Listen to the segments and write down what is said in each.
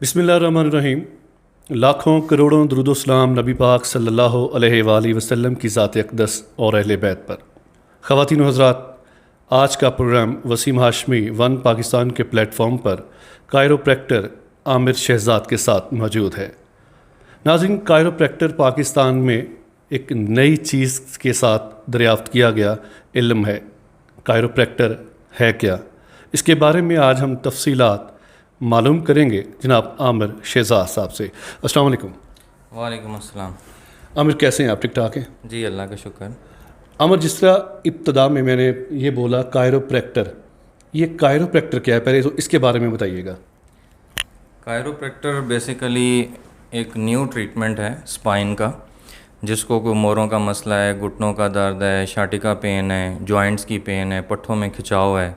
बिस्मिल्लाहिर्रहमानिर्रहीम। लाखों करोड़ों दुरूद सलाम नबी पाक सल्लल्लाहु अलैहि वसल्लम की ज़ात अक़दस और अहले बैत पर। ख़वातीन व हज़रात, आज का प्रोग्राम वसीम हाशमी वन पाकिस्तान के प्लेटफॉर्म पर कायरोप्रैक्टर आमिर शहजाद के साथ मौजूद है। नाज़रीन, कायरोप्रैक्टर पाकिस्तान में एक नई चीज़ के साथ दरियाफ़्त किया गया इल्म है। कायरोप्रैक्टर है क्या, इसके बारे में आज हम तफसीलात मालूम करेंगे जनाब आमिर शहजाद साहब से। अस्सलाम वालेकुम। वालेकुम अस्सलाम। आमिर, कैसे हैं आप? ठीक ठाक हैं? जी, अल्लाह का शुक्र। आमिर, जिस तरह इब्तदा में मैंने ये बोला कायरोप्रैक्टर, ये कायरोप्रैक्टर क्या है, पहले तो इसके बारे में बताइएगा। कायरोप्रैक्टर बेसिकली एक न्यू ट्रीटमेंट है स्पाइन का, जिसको कोई मोरों का मसला है, घुटनों का दर्द है, शाटिका पेन है, जॉइंट्स की पेन है, पट्ठों में खिंचाव है।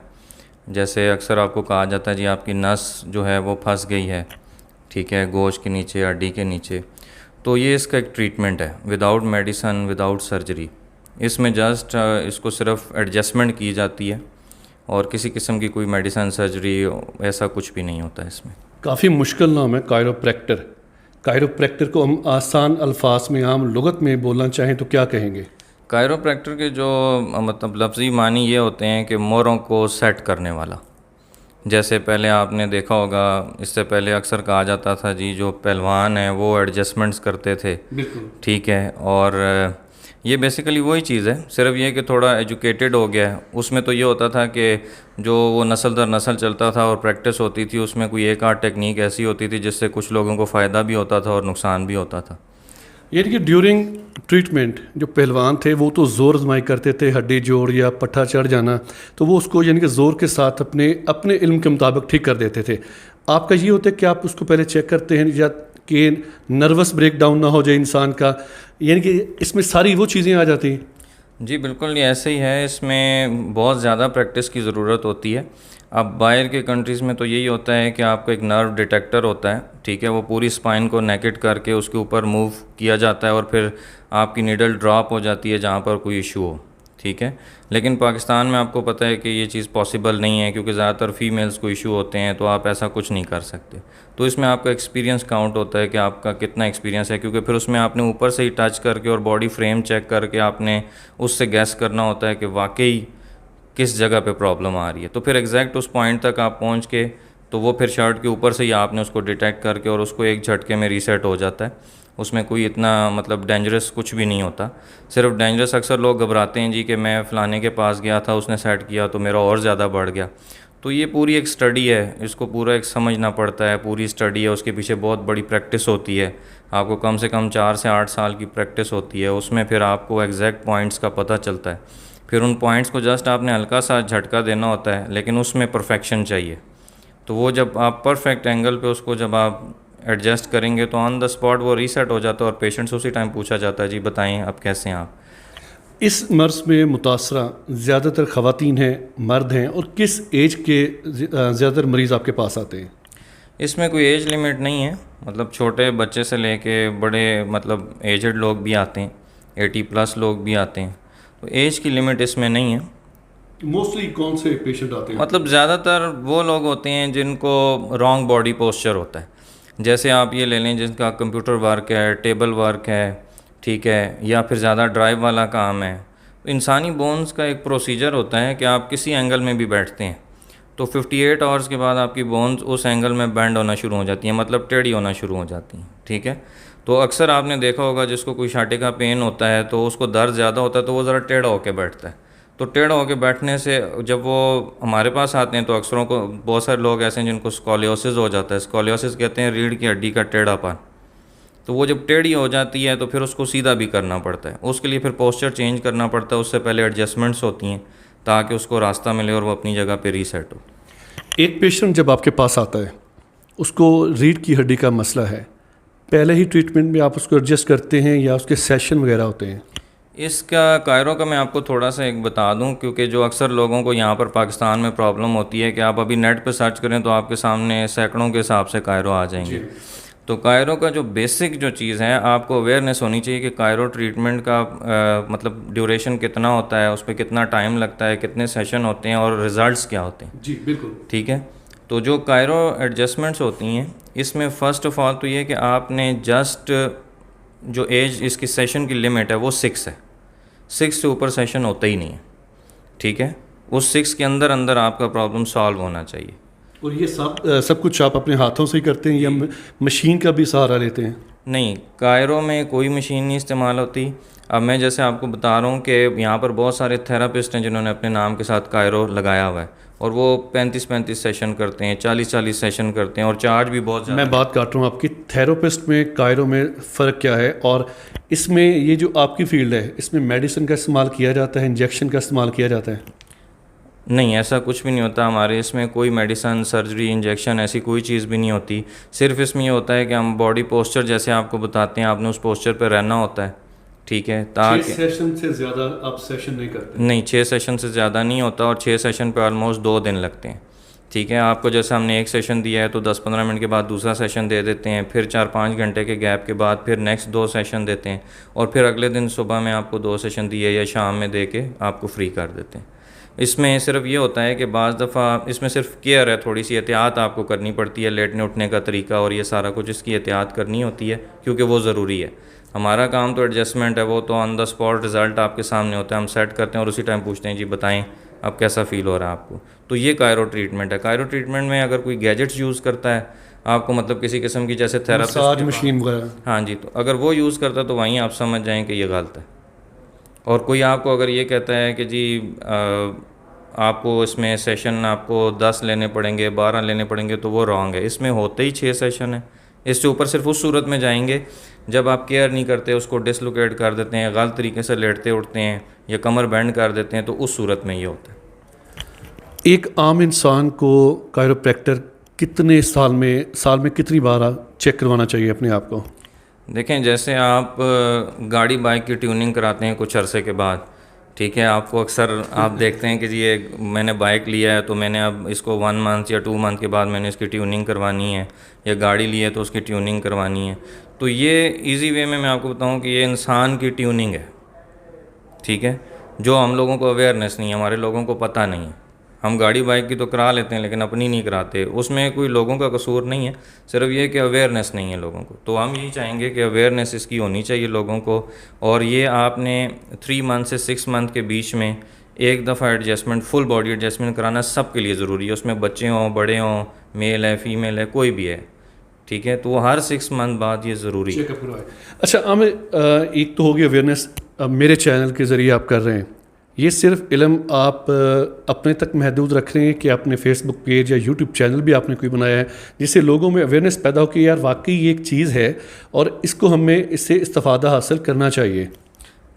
जैसे अक्सर आपको कहा जाता है जी आपकी नस जो है वो फंस गई है, ठीक है, गोश्त के नीचे, हड्डी के नीचे। तो ये इसका एक ट्रीटमेंट है विदाउट मेडिसन, विदाउट सर्जरी। इसमें जस्ट इसको सिर्फ एडजस्टमेंट की जाती है और किसी किस्म की कोई मेडिसन, सर्जरी ऐसा कुछ भी नहीं होता इसमें। काफ़ी मुश्किल नाम है कायरोप्रैक्टर। कायरोप्रैक्टर को हम आसान अल्फाज में, आम लुगत में बोलना चाहें तो क्या कहेंगे? कायरोप्रैक्टर के जो मतलब लफ्ज़ी मानी ये होते हैं कि मोरों को सेट करने वाला। जैसे पहले आपने देखा होगा, इससे पहले अक्सर कहा जाता था जी जो पहलवान हैं वो एडजस्टमेंट्स करते थे, बिल्कुल ठीक है। और ये बेसिकली वही चीज़ है, सिर्फ ये कि थोड़ा एजुकेटेड हो गया है। उसमें तो ये होता था कि जो वो नस्ल दर नस्ल चलता था और प्रैक्टिस होती थी, उसमें कोई एक आध टेक्निक ऐसी होती थी जिससे कुछ लोगों को फ़ायदा भी होता था और नुकसान भी होता था। यानी कि ड्यूरिंग ट्रीटमेंट जो पहलवान थे वो तो ज़ोर आजमाई करते थे, हड्डी जोड़ या पट्ठा चढ़ जाना, तो वो उसको यानी कि ज़ोर के साथ अपने अपने इल्म के मुताबिक ठीक कर देते थे। आपका ये होता है कि आप उसको पहले चेक करते हैं या कि नर्वस ब्रेक डाउन ना हो जाए इंसान का, यानी कि इसमें सारी वो चीज़ें आ जाती हैं? जी बिल्कुल, ये ऐसे ही है। इसमें बहुत ज़्यादा प्रैक्टिस की ज़रूरत होती है। अब बाहर के कंट्रीज़ में तो यही होता है कि आपको एक नर्व डिटेक्टर होता है, ठीक है, वो पूरी स्पाइन को नेकेट करके उसके ऊपर मूव किया जाता है और फिर आपकी नीडल ड्रॉप हो जाती है जहाँ पर कोई इशू हो, ठीक है। लेकिन पाकिस्तान में आपको पता है कि ये चीज़ पॉसिबल नहीं है, क्योंकि ज़्यादातर फीमेल्स को इशू होते हैं, तो आप ऐसा कुछ नहीं कर सकते। तो इसमें आपका एक्सपीरियंस काउंट होता है कि आपका कितना एक्सपीरियंस है, क्योंकि फिर उसमें आपने ऊपर से ही टच करके और बॉडी फ्रेम चेक करके आपने उससे गैस करना होता है कि वाकई किस जगह पे प्रॉब्लम आ रही है। तो फिर एग्जैक्ट उस पॉइंट तक आप पहुंच के, तो वो फिर शर्ट के ऊपर से ही आपने उसको डिटेक्ट करके और उसको एक झटके में रीसेट हो जाता है। उसमें कोई इतना मतलब डेंजरस कुछ भी नहीं होता। सिर्फ डेंजरस अक्सर लोग घबराते हैं जी कि मैं फ़लाने के पास गया था, उसने सेट किया तो मेरा और ज़्यादा बढ़ गया। तो ये पूरी एक स्टडी है, इसको पूरा एक समझना पड़ता है। पूरी स्टडी है, उसके पीछे बहुत बड़ी प्रैक्टिस होती है। आपको कम से कम 4 से 8 साल की प्रैक्टिस होती है। उसमें फिर आपको एग्जैक्ट पॉइंट्स का पता चलता है। फिर उन पॉइंट्स को जस्ट आपने हल्का सा झटका देना होता है, लेकिन उसमें परफेक्शन चाहिए। तो वो जब आप परफेक्ट एंगल पे उसको जब आप एडजस्ट करेंगे तो ऑन द स्पॉट वो रीसेट हो जाता है और पेशेंट से उसी टाइम पूछा जाता है जी बताएं अब कैसे हैं आप। इस मर्ज़ में मुतासरा ज़्यादातर ख़वातीन हैं, मर्द हैं, और किस एज के ज़्यादातर मरीज़ आपके पास आते हैं? इसमें कोई एज लिमिट नहीं है, मतलब छोटे बच्चे से लेके बड़े मतलब एजड लोग भी आते हैं, 80+ लोग भी आते हैं। तो एज की लिमिट इसमें नहीं है। मोस्टली कौन से पेशेंट आते हैं? मतलब ज़्यादातर वो लोग होते हैं जिनको रॉन्ग बॉडी पोस्चर होता है। जैसे आप ये ले लें जिनका कंप्यूटर वर्क है, टेबल वर्क है, ठीक है, या फिर ज़्यादा ड्राइव वाला काम है। तो इंसानी बोन्स का एक प्रोसीजर होता है कि आप किसी एंगल में भी बैठते हैं तो 58 आवर्स के बाद आपकी बोन्स उस एंगल में बेंड होना शुरू हो जाती हैं, मतलब टेढ़ी होना शुरू हो जाती हैं, ठीक है। तो अक्सर आपने देखा होगा जिसको कोई शाटिका पेन होता है तो उसको दर्द ज़्यादा होता है तो वो ज़रा टेढ़ा होकर बैठता है। तो टेढ़ा होकर बैठने से जब वो हमारे पास आते हैं तो अक्सरों को, बहुत सारे लोग ऐसे हैं जिनको स्कॉलियोसिस हो जाता है। स्कॉलियोसिस कहते हैं रीढ़ की हड्डी का टेढ़ापन। तो वो जब टेढ़ी हो जाती है तो फिर उसको सीधा भी करना पड़ता है। उसके लिए फिर पोस्चर चेंज करना पड़ता है, उससे पहले एडजस्टमेंट्स होती हैं ताकि उसको रास्ता मिले और वो अपनी जगह पे रीसेट हो। एक पेशेंट जब आपके पास आता है, उसको रीढ़ की हड्डी का मसला है, पहले ही ट्रीटमेंट में आप उसको एडजस्ट करते हैं या उसके सेशन वगैरह होते हैं? इसका कायरो का मैं आपको थोड़ा सा एक बता दूं, क्योंकि जो अक्सर लोगों को यहाँ पर पाकिस्तान में प्रॉब्लम होती है कि आप अभी नेट पर सर्च करें तो आपके सामने सैकड़ों के हिसाब से कायरो आ जाएंगे। तो कायरो का जो बेसिक जो चीज़ है, आपको अवेयरनेस होनी चाहिए कि कायरो ट्रीटमेंट का मतलब ड्यूरेशन कितना होता है, उस पर कितना टाइम लगता है, कितने सेशन होते हैं और रिज़ल्ट्स क्या होते हैं। जी बिल्कुल। ठीक है। तो जो कायरो एडजस्टमेंट्स होती हैं इसमें फ़र्स्ट ऑफ़ ऑल तो ये कि आपने जस्ट जो एज इसकी सेशन की लिमिट है वो 6 है, 6 से ऊपर सेशन होता ही नहीं है, ठीक है। उस 6 के अंदर अंदर आपका प्रॉब्लम सॉल्व होना चाहिए। और ये सब कुछ आप अपने हाथों से ही करते हैं या मशीन का भी सहारा लेते हैं? नहीं, कायरो में कोई मशीन नहीं इस्तेमाल होती। अब मैं जैसे आपको बता रहा हूँ कि यहाँ पर बहुत सारे थेरापिस्ट हैं जिन्होंने अपने नाम के साथ कायरो लगाया हुआ है और वो 35-35 सेशन करते हैं, 40-40 सेशन करते हैं और चार्ज भी बहुत ज़्यादा। मैं बात कर रहा हूँ आपकी थेरेपिस्ट में कायरो में फ़र्क क्या है, और इसमें ये जो आपकी फील्ड है इसमें मेडिसिन का इस्तेमाल किया जाता है, इंजेक्शन का इस्तेमाल किया जाता है? नहीं, ऐसा कुछ भी नहीं होता हमारे इसमें, कोई मेडिसन, सर्जरी, इंजेक्शन ऐसी कोई चीज़ भी नहीं होती। सिर्फ इसमें ये होता है कि हम बॉडी पोस्चर जैसे आपको बताते हैं, आपने उस पोस्चर पर रहना होता है, ठीक है, 6 ताकि सेशन से ज़्यादा आप सेशन नहीं करते? नहीं, 6 सेशन से ज़्यादा नहीं होता और 6 सेशन पे ऑलमोस्ट 2 दिन लगते हैं, ठीक है। आपको जैसे हमने एक सेशन दिया है तो 10-15 मिनट के बाद दूसरा सेशन दे देते हैं, फिर 4-5 घंटे के गैप के बाद फिर नेक्स्ट 2 सेशन देते हैं और फिर अगले दिन सुबह में आपको 2 सेशन दिए या शाम में दे के आपको फ्री कर देते हैं। इसमें सिर्फ ये होता है कि बाज़ दफ़ा इसमें सिर्फ केयर है, थोड़ी सी एहतियात आपको करनी पड़ती है, लेटने उठने का तरीका और ये सारा कुछ इसकी एहतियात करनी होती है क्योंकि वो ज़रूरी है। हमारा काम तो एडजस्टमेंट है, वो तो ऑन द स्पॉट रिज़ल्ट आपके सामने होता है, हम सेट करते हैं और उसी टाइम पूछते हैं जी बताएं अब कैसा फ़ील हो रहा है आपको। तो ये कायरो ट्रीटमेंट है। कायरो ट्रीटमेंट में अगर कोई गैजेट्स यूज़ करता है आपको, मतलब किसी किस्म की जैसे मसाज थेरापिस्ट, मशीन वगैरह? हाँ जी, तो अगर वो यूज़ करता है तो वहीं आप समझ जाएँ कि ये गलत है। और कोई आपको अगर ये कहता है कि जी आपको इसमें सेशन आपको 10 लेने पड़ेंगे, 12 लेने पड़ेंगे, तो वो रॉन्ग है। इसमें होते ही 6 सेशन है। इससे ऊपर सिर्फ उस सूरत में जाएंगे जब आप केयर नहीं करते, उसको डिसलोकेट कर देते हैं, गलत तरीके से लेटते उठते हैं या कमर बैंड कर देते हैं, तो उस सूरत में ये होता है। एक आम इंसान को कायरोप्रैक्टर कितने साल में कितनी बार चेक करवाना चाहिए अपने आप को? देखें, जैसे आप गाड़ी बाइक की ट्यूनिंग कराते हैं कुछ अरसे के बाद, ठीक है, आपको अक्सर आप देखते हैं कि जी ये मैंने बाइक लिया है तो मैंने अब इसको 1 मंथ या 2 मंथ के बाद मैंने इसकी ट्यूनिंग करवानी है, या गाड़ी ली है तो उसकी ट्यूनिंग करवानी है। तो ये इजी वे में मैं आपको बताऊं कि ये इंसान की ट्यूनिंग है, ठीक है, जो हम लोगों को अवेयरनेस नहीं है, हमारे लोगों को पता नहीं है। हम गाड़ी बाइक की तो करा लेते हैं लेकिन अपनी नहीं कराते, उसमें कोई लोगों का कसूर नहीं है, सिर्फ ये कि अवेयरनेस नहीं है लोगों को। तो हम यही चाहेंगे कि अवेयरनेस इसकी होनी चाहिए लोगों को। और ये आपने 3 मंथ से 6 मंथ के बीच में एक दफ़ा एडजस्टमेंट, फुल बॉडी एडजस्टमेंट कराना सबके लिए ज़रूरी है। उसमें बच्चे हों, बड़े हों, मेल है, फीमेल है, कोई भी है, ठीक है, तो वो हर 6 मंथ बाद ये ज़रूरी है। चेकअप करवाएं। अच्छा आमिर, एक तो होगी अवेयरनेस, अब मेरे चैनल के ज़रिए आप कर रहे हैं, ये सिर्फ इल्म आप अपने तक महदूद रख रहे हैं कि आपने फेसबुक पेज या यूट्यूब चैनल भी आपने कोई बनाया है जिससे लोगों में अवेयरनेस पैदा हो कि यार वाकई ये एक चीज़ है और इसको हमें इससे इस्तिफ़ादा हासिल करना चाहिए?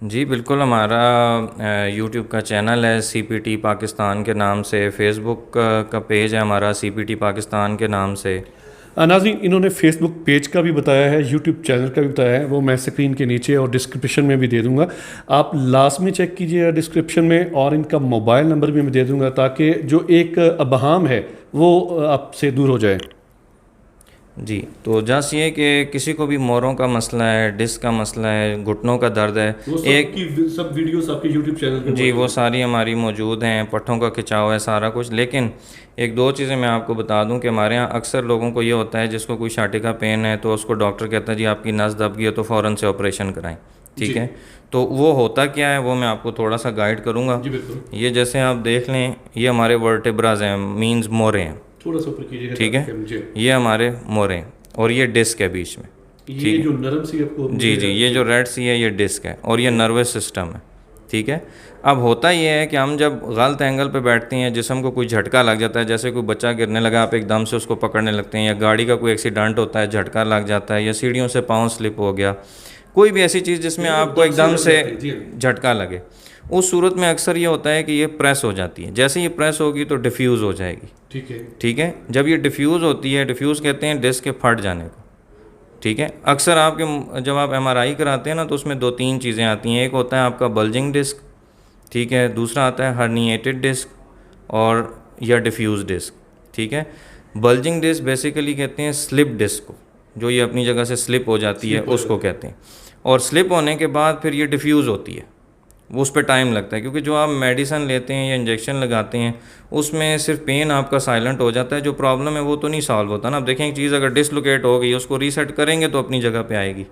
जी बिल्कुल, हमारा यूट्यूब का चैनल है CPT पाकिस्तान के नाम से, फेसबुक का पेज है हमारा CPT पाकिस्तान के नाम से। नाज़रीन, इन्होंने फेसबुक पेज का भी बताया है, यूट्यूब चैनल का भी बताया है, वो मैं स्क्रीन के नीचे और डिस्क्रिप्शन में भी दे दूंगा, आप लाजमी चेक कीजिएगा डिस्क्रिप्शन में, और इनका मोबाइल नंबर भी मैं दे दूंगा ताकि जो एक अबहाम है वो आपसे दूर हो जाए। जी, तो जस्ट ये कि किसी को भी मोरों का मसला है, डिस्क का मसला है, घुटनों का दर्द है, सब वीडियोस आपके यूट्यूब चैनल पे जी वो सारी हमारी मौजूद हैं, पट्ठों का खिंचाव है, सारा कुछ। लेकिन एक दो चीज़ें मैं आपको बता दूं कि हमारे यहाँ अक्सर लोगों को ये होता है, जिसको कोई शाटी का पेन है तो उसको डॉक्टर कहता है जी आपकी नस दब गई है तो फ़ौरन से ऑपरेशन कराएं, ठीक है। तो वो होता क्या है वो मैं आपको थोड़ा सा गाइड करूँगा। ये जैसे आप देख लें, ये हमारे वर्टेब्राज हैं, मीन्स मोरे हैं, थोड़ा सा ऊपर कीजिएगा, ठीक है, ये हमारे मोरे और ये डिस्क है बीच में, ये जो नरम सी आपको, जी ये जो रेड सी है ये डिस्क है और ये नर्वस सिस्टम है, ठीक है। अब होता ये है कि हम जब गलत एंगल पे बैठते हैं, जिस्म को कोई झटका लग जाता है, जैसे कोई बच्चा गिरने लगा आप एकदम से उसको पकड़ने लगते हैं, या गाड़ी का कोई एक्सीडेंट होता है झटका लग जाता है, या सीढ़ियों से पाँव स्लिप हो गया, कोई भी ऐसी चीज़ जिसमें आपको एकदम से झटका लगे, उस सूरत में अक्सर ये होता है कि ये प्रेस हो जाती है। जैसे ये प्रेस होगी तो डिफ्यूज़ हो जाएगी, ठीक है। जब ये डिफ्यूज़ होती है, डिफ्यूज़ कहते हैं डिस्क के फट जाने को, ठीक है। अक्सर आपके जब आप MRI कराते हैं ना तो उसमें 2-3 चीज़ें आती हैं, एक होता है आपका बल्जिंग डिस्क, ठीक है, दूसरा आता है हर्निएटेड डिस्क और या डिफ्यूज़ डिस्क, ठीक है। बल्जिंग डिस्क बेसिकली कहते हैं स्लिप डिस्क को, जो ये अपनी जगह से स्लिप हो जाती है उसको कहते हैं, और स्लिप होने के बाद फिर ये डिफ्यूज़ होती है, वो उस पर टाइम लगता है, क्योंकि जो आप मेडिसिन लेते हैं या इंजेक्शन लगाते हैं उसमें सिर्फ पेन आपका साइलेंट हो जाता है, जो प्रॉब्लम है वो तो नहीं सॉल्व होता ना। अब देखें एक चीज़ अगर डिसलोकेट हो गई, उसको रीसेट करेंगे तो अपनी जगह पे आएगी,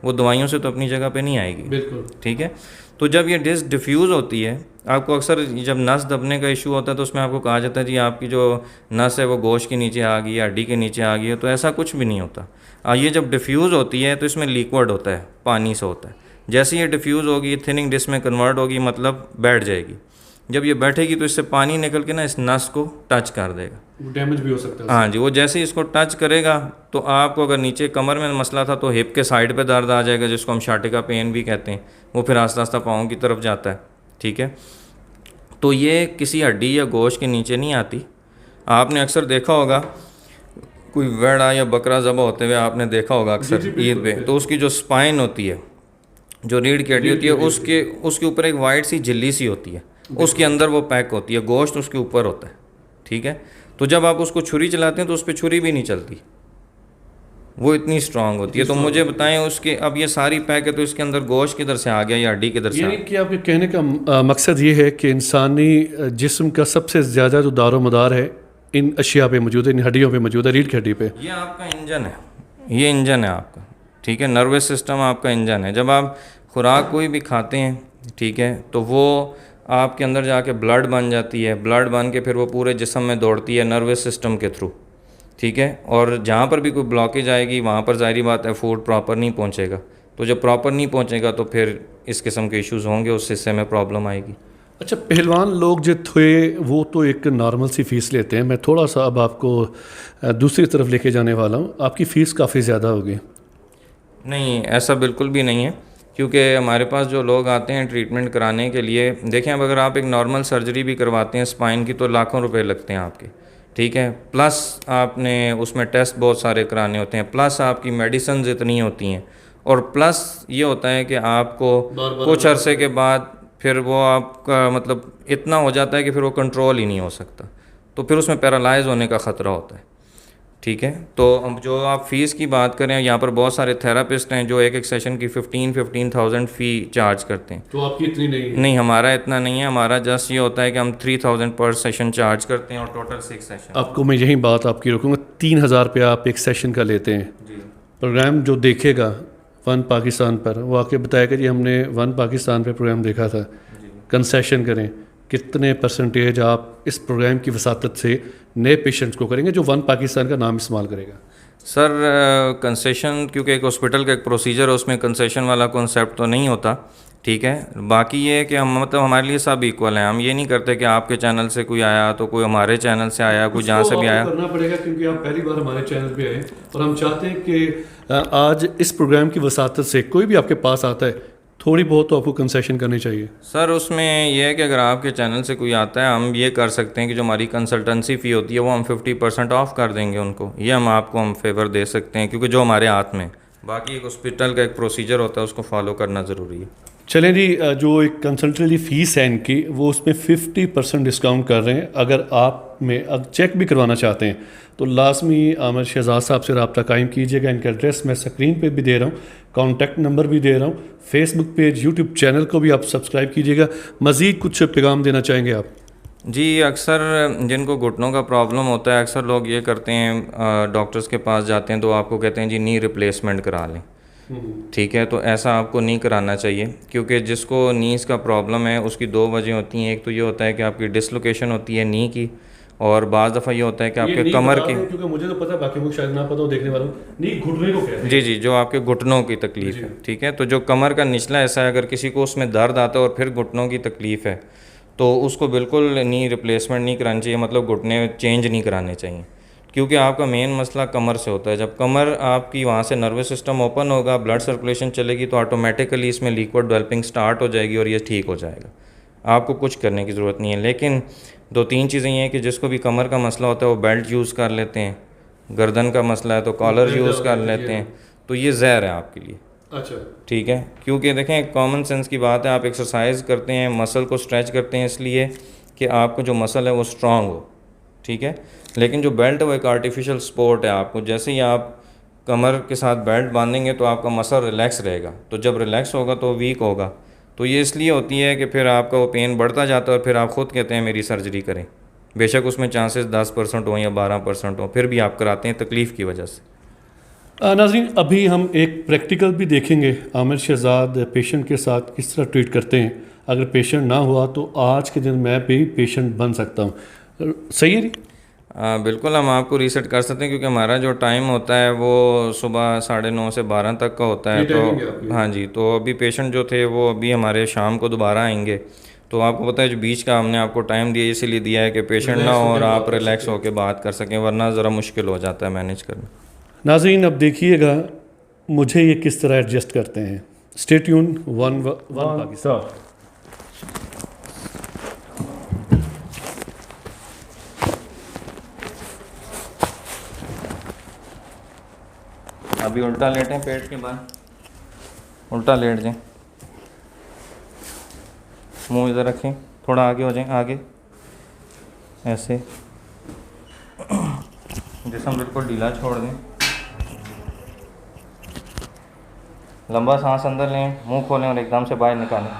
वो दवाइयों से तो अपनी जगह पे नहीं आएगी। बिल्कुल। ठीक है, तो जब ये डिस्क डिफ्यूज़ होती है, आपको अक्सर जब नस दबने का इशू होता है तो उसमें आपको कहा जाता है जी आपकी जो नस है वो गोश्त के नीचे आ गई, हड्डी के नीचे आ गई है, तो ऐसा कुछ भी नहीं होता। ये जब डिफ्यूज़ होती है तो इसमें लिक्विड होता है, पानी से होता है। जैसे ये डिफ्यूज़ होगी, थिनिंग डिस्क में कन्वर्ट होगी, मतलब बैठ जाएगी। जब ये बैठेगी तो इससे पानी निकल के ना इस नस को टच कर देगा, डैमेज भी हो सकता है। हाँ जी, वो जैसे ही इसको टच करेगा तो आपको अगर नीचे कमर में मसला था तो हिप के साइड पे दर्द आ जाएगा, जिसको हम शाटिका पेन भी कहते हैं, वो फिर आस्ता आस्ता पाँव की तरफ जाता है। ठीक है, तो ये किसी हड्डी या गोश्त के नीचे नहीं आती। आपने अक्सर देखा होगा कोई वेड़ा या बकरा ज़बह होते हुए आपने देखा होगा अक्सर ईद पे, तो उसकी जो स्पाइन होती है, जो रीढ़ की हड्डी होती है, उसके ऊपर एक वाइट सी झिल्ली सी होती है, उसके अंदर वो पैक होती है, गोश्त उसके ऊपर होता है। ठीक है, तो जब आप उसको छुरी चलाते हैं तो उस पर छुरी भी नहीं चलती, वो इतनी स्ट्रांग होती है। तो मुझे बताएं उसके, अब ये सारी पैक है तो इसके अंदर गोश्त किधर से आ गया या हड्डी किधर से आ यानी गया? कि आपके कहने का मकसद ये है कि इंसानी जिस्म का सबसे ज़्यादा जो दारो मदार है इन अशिया पे मौजूद है, इन हड्डियों पे मौजूद है, रीढ़ की हड्डी पे। ये आपका इंजन है, ये इंजन है आपका। ठीक है, नर्वस सिस्टम आपका इंजन है। जब आप खुराक कोई भी खाते हैं, ठीक है, तो वो आपके अंदर जाके ब्लड बन जाती है, ब्लड बन के फिर वो पूरे जिस्म में दौड़ती है नर्वस सिस्टम के थ्रू। ठीक है, और जहाँ पर भी कोई ब्लॉकेज आएगी वहाँ पर ज़ाहिर बात है फूड प्रॉपर नहीं पहुँचेगा, तो जब प्रॉपर नहीं पहुँचेगा तो फिर इस किस्म के इश्यूज़ होंगे, उस हिस्से में प्रॉब्लम आएगी। अच्छा, पहलवान लोग जो थे वो तो एक नॉर्मल सी फ़ीस लेते हैं। मैं थोड़ा सा अब आपको दूसरी तरफ लेके जाने वाला हूँ। आपकी फ़ीस काफ़ी ज़्यादा होगी। नहीं, ऐसा बिल्कुल भी नहीं है, क्योंकि हमारे पास जो लोग आते हैं ट्रीटमेंट कराने के लिए, देखें अब अगर आप एक नॉर्मल सर्जरी भी करवाते हैं स्पाइन की तो लाखों रुपए लगते हैं आपके। ठीक है, प्लस आपने उसमें टेस्ट बहुत सारे कराने होते हैं, प्लस आपकी मेडिसिन इतनी होती हैं, और प्लस ये होता है कि आपको कुछ अरसे के बाद फिर वो आपका मतलब इतना हो जाता है कि फिर वो कंट्रोल ही नहीं हो सकता, तो फिर उसमें पैरालाइज होने का ख़तरा होता है। ठीक है, तो अब जो आप फ़ीस की बात करें, यहाँ पर बहुत सारे थेरापिस्ट हैं जो एक सेशन की 15,000 फ़ी चार्ज करते हैं। तो आपकी इतनी नहीं है? नहीं, हमारा इतना नहीं है। हमारा जस्ट ये होता है कि हम 3,000 पर सेशन चार्ज करते हैं और टोटल 6 सेशन। आपको मैं यही बात आपकी रोकूंगा। 3,000 रुपया आप एक सेशन का लेते हैं। जी, प्रोग्राम जो देखेगा वन पाकिस्तान पर, वो आके बताएगा जी हमने वन पाकिस्तान पे प्रोग्राम देखा था, कंसेशन करें। कितने परसेंटेज आप इस प्रोग्राम की वसातत से नए पेशेंट्स को करेंगे जो वन पाकिस्तान का नाम इस्तेमाल करेगा? सर कंसेशन, क्योंकि एक हॉस्पिटल का एक प्रोसीजर है, उसमें कंसेशन वाला कॉन्सेप्ट तो नहीं होता। ठीक है, बाकी ये है कि हम मतलब हमारे लिए सब इक्वल हैं। हम ये नहीं करते कि आपके चैनल से कोई आया तो कोई हमारे चैनल से आया, कोई जहाँ से भी आया। करना पड़ेगा क्योंकि आप पहली बार हमारे चैनल पे आए और हम चाहते हैं कि आज इस प्रोग्राम की वसातत से कोई भी आपके पास आता है, थोड़ी बहुत तो आपको कंसेशन करनी चाहिए। सर उसमें यह है कि अगर आपके चैनल से कोई आता है, हम ये कर सकते हैं कि जो हमारी कंसल्टेंसी फ़ी होती है वो हम 50% ऑफ कर देंगे उनको। ये हम फेवर दे सकते हैं, क्योंकि जो हमारे हाथ में। बाकी एक हॉस्पिटल का एक प्रोसीजर होता है, उसको फॉलो करना ज़रूरी है। चलें जी, जो एक कंसल्टेंसी फ़ीस है इनकी, वो उसमें 50% डिस्काउंट कर रहे हैं। अगर आप में अब चेक भी करवाना चाहते हैं तो लाजमी आमिर शहजाद साहब से रब्ता कायम कीजिएगा। इनका एड्रेस मैं स्क्रीन पे भी दे रहा हूँ, कॉन्टैक्ट नंबर भी दे रहा हूँ, फेसबुक पेज, यूट्यूब चैनल को भी आप सब्सक्राइब कीजिएगा। मज़ीद कुछ पैगाम देना चाहेंगे आप? जी, अक्सर जिनको घुटनों का प्रॉब्लम होता है, अक्सर लोग ये करते हैं, डॉक्टर्स के पास जाते हैं तो आपको कहते हैं जी नी रिप्लेसमेंट करा लें। ठीक है, तो ऐसा आपको नहीं कराना चाहिए, क्योंकि जिसको नीज़ का प्रॉब्लम है उसकी दो वजह होती हैं। एक तो ये होता है कि आपकी डिसलोकेशन होती है नी की, और बाज़ दफ़ा ये होता है कि आपके कमर की, क्योंकि मुझे तो पता है, बाकी मुझे शायद ना पता हो देखने वालों, नी घुटने को कहते हैं। जी जी, जो आपके घुटनों की तकलीफ़ है। ठीक है, तो जो कमर का निचला हिस्सा है, अगर किसी को उसमें दर्द आता है और फिर घुटनों की तकलीफ़ है तो उसको बिल्कुल नी रिप्लेसमेंट नहीं करानी चाहिए, मतलब घुटने चेंज नहीं कराने चाहिए, क्योंकि आपका मेन मसला कमर से होता है। जब कमर आपकी वहाँ से नर्वस सिस्टम ओपन होगा, ब्लड सर्कुलेशन चलेगी, तो ऑटोमेटिकली इसमें लिक्विड डेवलपिंग स्टार्ट हो जाएगी और ये ठीक हो जाएगा। आपको कुछ करने की ज़रूरत नहीं है। लेकिन दो तीन चीज़ें ये हैं कि जिसको भी कमर का मसला होता है वो बेल्ट यूज़ कर लेते हैं, गर्दन का मसला है तो कॉलर यूज़ कर लेते हैं, तो ये ज़हर है आपके लिए। अच्छा, ठीक है, क्योंकि देखें कॉमन सेंस की बात है, आप एक्सरसाइज करते हैं, मसल को स्ट्रेच करते हैं इसलिए कि आपका जो मसल है वो स्ट्रांग हो। ठीक है, लेकिन जो बेल्ट है वो एक आर्टिफिशियल स्पोर्ट है। आपको जैसे ही आप कमर के साथ बेल्ट बांधेंगे तो आपका मसल रिलैक्स रहेगा, तो जब रिलैक्स होगा तो वीक होगा, तो ये इसलिए होती है कि फिर आपका वो पेन बढ़ता जाता है और फिर आप ख़ुद कहते हैं मेरी सर्जरी करें, बेशक उसमें चांसेस 10% हो या 12% हो, फिर भी आप कराते हैं तकलीफ़ की वजह से। नाज़रीन, अभी हम एक प्रैक्टिकल भी देखेंगे आमिर शहजाद पेशेंट के साथ किस तरह ट्रीट करते हैं। अगर पेशेंट ना हुआ तो आज के दिन मैं भी पेशेंट बन सकता हूँ। सही है जी? बिल्कुल, हम आपको रीसेट कर सकते हैं क्योंकि हमारा जो टाइम होता है वो सुबह 9:30 से 12 तक का होता है। तो हाँ जी, तो अभी पेशेंट जो थे वो अभी हमारे शाम को दोबारा आएंगे। तो आपको पता है जो बीच का हमने आपको टाइम दिया इसीलिए दिया है कि पेशेंट ना हो और आप रिलैक्स होकर बात कर सकें, वरना ज़रा मुश्किल हो जाता है मैनेज करना। नाज़रीन, अब देखिएगा मुझे ये किस तरह एडजस्ट करते हैं। Stay tune, one Pakistan. अभी उल्टा लेटें, पेट के बाल उल्टा लेट जाएं, मुंह इधर रखें, थोड़ा आगे हो जाएं, आगे ऐसे, जिस्म बिल्कुल ढीला छोड़ दें, लंबा सांस अंदर लें, मुंह खोलें और एकदम से बाहर निकालें।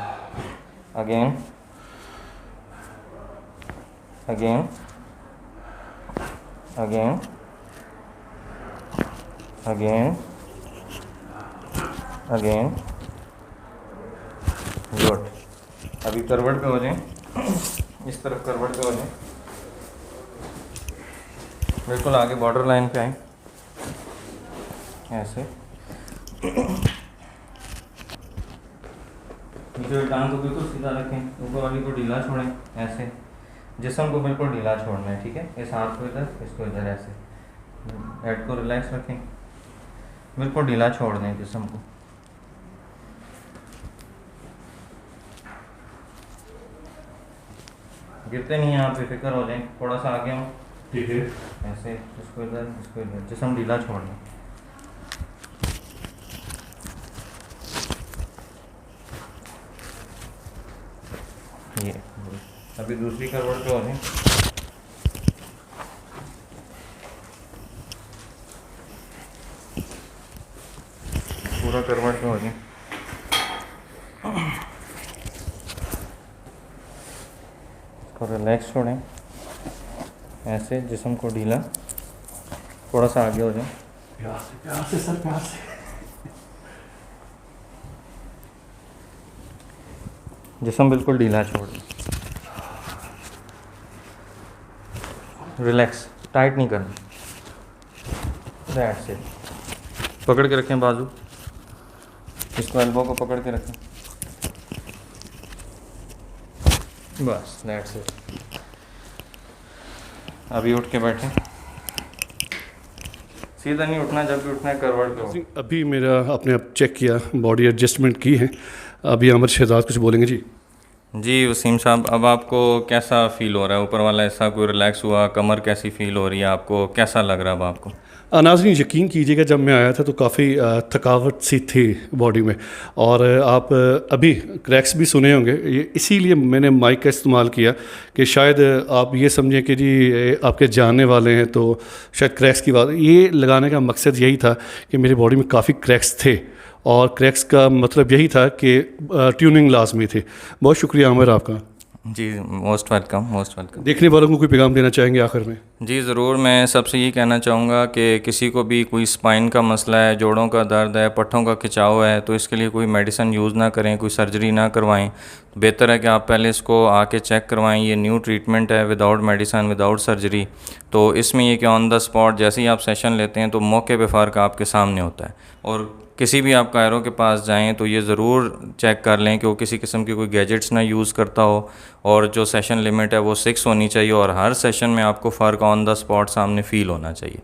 Again again again again again. Good. अभी करवट पे हो जाएं, इस तरफ करवट पे हो जाएं, बिल्कुल आगे बॉर्डर लाइन पे आएं, ऐसे। नीचे टांग को बिल्कुल सीधा रखें, ऊपर वाली को ढीला छोड़ें, ऐसे। जिस्म को बिल्कुल ढीला छोड़ना है, ठीक है। इस हाथ को इधर, इसको इधर, ऐसे। हेड को रिलैक्स रखें, बिल्कुल ढीला छोड़ दें जिस्म को। गिरते नहीं हैं आप, बेफिक्र हो जाएं, थोड़ा सा आगे हो, ठीक है। ऐसे, इसको इधर, जिस्म ढीला छोड़ दें। ये अभी दूसरी करवट पे हो जाएं, पूरा करवट पे हो जाएं। इसको रिलैक्स छोड़ें, ऐसे, जिस्म को ढीला, थोड़ा सा आगे हो जाएं। प्यार से सर, प्यार से। जिस्म बिल्कुल ढीला छोड़ दें, रिलैक्स, टाइट नहीं करना। That's it. पकड़ के रखें बाजू, इसको एल्बो को पकड़ के रखें, बस दैट्स इट। अभी उठ के बैठें, सीधा नहीं उठना, जब भी उठना है करवट पे हो। अभी मेरा आपने अब चेक किया, बॉडी एडजस्टमेंट की है। अभी आमिर शहजाद कुछ बोलेंगे जी। जी वसीम साहब, अब आपको कैसा फ़ील हो रहा है? ऊपर वाला हिस्सा कोई रिलैक्स हुआ? कमर कैसी फ़ील हो रही है आपको? कैसा लग रहा है अब आपको? नाज़रीन, यकीन कीजिएगा जब मैं आया था तो काफ़ी थकावट सी थी बॉडी में। और आप अभी क्रैक्स भी सुने होंगे, ये इसीलिए मैंने माइक का इस्तेमाल किया कि शायद आप ये समझें कि जी आपके जानने वाले हैं तो शायद क्रैक्स की बात। ये लगाने का मकसद यही था कि मेरी बॉडी में काफ़ी क्रैक्स थे और क्रैक्स का मतलब यही था कि ट्यूनिंग लाजमी थी। बहुत शुक्रिया आमिर आपका। जी मोस्ट वेलकम, मोस्ट वेलकम। देखने वालों को कोई पैगाम देना चाहेंगे आखिर में? जी ज़रूर, मैं सबसे ये कहना चाहूँगा कि किसी को भी कोई स्पाइन का मसला है, जोड़ों का दर्द है, पट्ठों का खिंचाव है, तो इसके लिए कोई मेडिसिन यूज़ ना करें, कोई सर्जरी ना करवाएं। बेहतर है कि आप पहले इसको आके चेक करवाएं। ये न्यू ट्रीटमेंट है, विदाउट मेडिसिन, विदाउट सर्जरी। तो इसमें ये कि ऑन द स्पॉट जैसे ही आप सेशन लेते हैं तो मौके पे फ़र्क आपके सामने होता है। और किसी भी आप कायरों के पास जाएं तो ये ज़रूर चेक कर लें कि वो किसी किस्म की कोई गैजेट्स ना यूज़ करता हो, और जो सेशन लिमिट है वो 6 होनी चाहिए, और हर सेशन में आपको फ़र्क ऑन द स्पॉट सामने फ़ील होना चाहिए।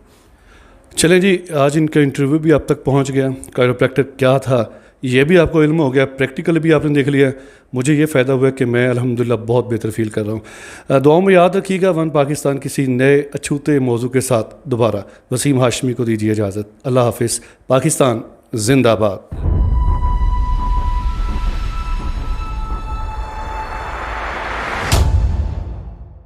चलें जी, आज इनका इंटरव्यू भी आप तक पहुंच गया। कायरोप्रैक्टर क्या था ये भी आपको इल्म हो गया, प्रैक्टिकल भी आपने देख लिया। मुझे ये फ़ायदा हुआ कि मैं अल्हम्दुलिल्लाह बहुत बेहतर फ़ील कर रहा हूँ। दुआओं में याद रखिएगा। वन पाकिस्तान किसी नए अछूते मौजू के साथ दोबारा। वसीम हाशमी को दीजिए इजाज़त। अल्लाह हाफिज़। पाकिस्तान जिंदाबाद।